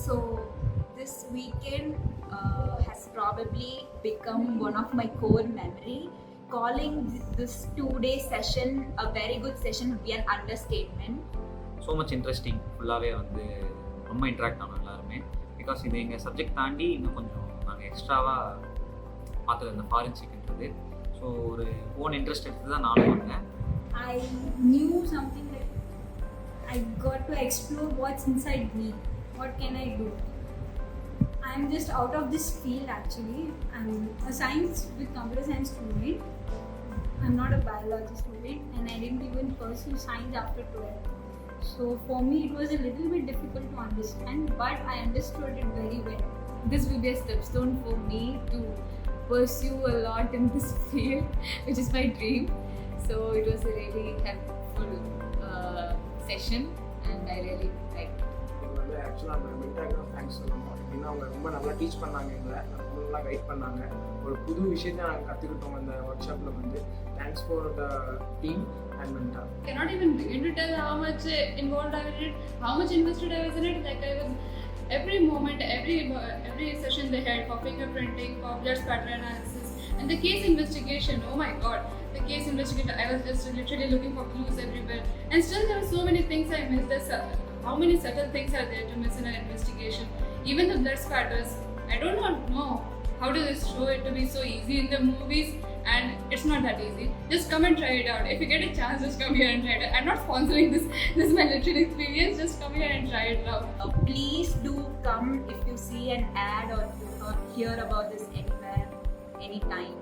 So this weekend has probably become one of my core memory. Calling this 2-day session a very good session would be an understatement. So much interesting. ஃபுல்லாகவே வந்து ரொம்ப interact ஆனோம் எல்லாருமே. Because இது எங்கள் subject தாண்டி இன்னும் கொஞ்சம் நாங்கள் எக்ஸ்ட்ராவாக பார்த்தது இந்த ஃபாரன்சிக்ன்றது. ஸோ ஒரு ஓன் இன்ட்ரெஸ்ட் எடுத்து தான் நானும் வந்தேன். I knew something like I got to explore what's inside me. What can I do? I'm just out of this field actually. I'm a science with computer science student. I'm not a biology student and I didn't even pursue science after 12th. So for me it was a little bit difficult to understand, but I understood it very well. This will be a stepstone for me to pursue a lot in this field, which is my dream. So it was a really helpful session and I really liked it. ஆக்சுவலாக நம்ம மென்டாக thanks சொல்லணும். எப்படின்னா அவங்க ரொம்ப நல்லா teach பண்ணாங்க, எங்களை நல்லா கைட் பண்ணாங்க. ஒரு புது விஷயத்தை நாங்கள் கற்றுக்கிட்டோம் அந்த ஒர்க் ஷாப்பில் வந்து. Thanks for the team and mentor. I cannot even begin to tell how much involved I was in it, how much invested I was in it. Like I was every moment, every session they had for fingerprinting, for blood spatter analysis, and the case investigation. Oh my God, the case investigation! I was just literally looking for clues everywhere, and still there were so many things I missed. There's how many subtle things are there to miss in an investigation? Even the blood spatters, I don't know how do they show it to be so easy in the movies, and it's not that easy. Just come and try it out. If you get a chance, just come here and try it out. I'm not sponsoring this. This is my literal experience. Just come here and try it out. Please do come if you see an ad or hear about this anywhere, anytime.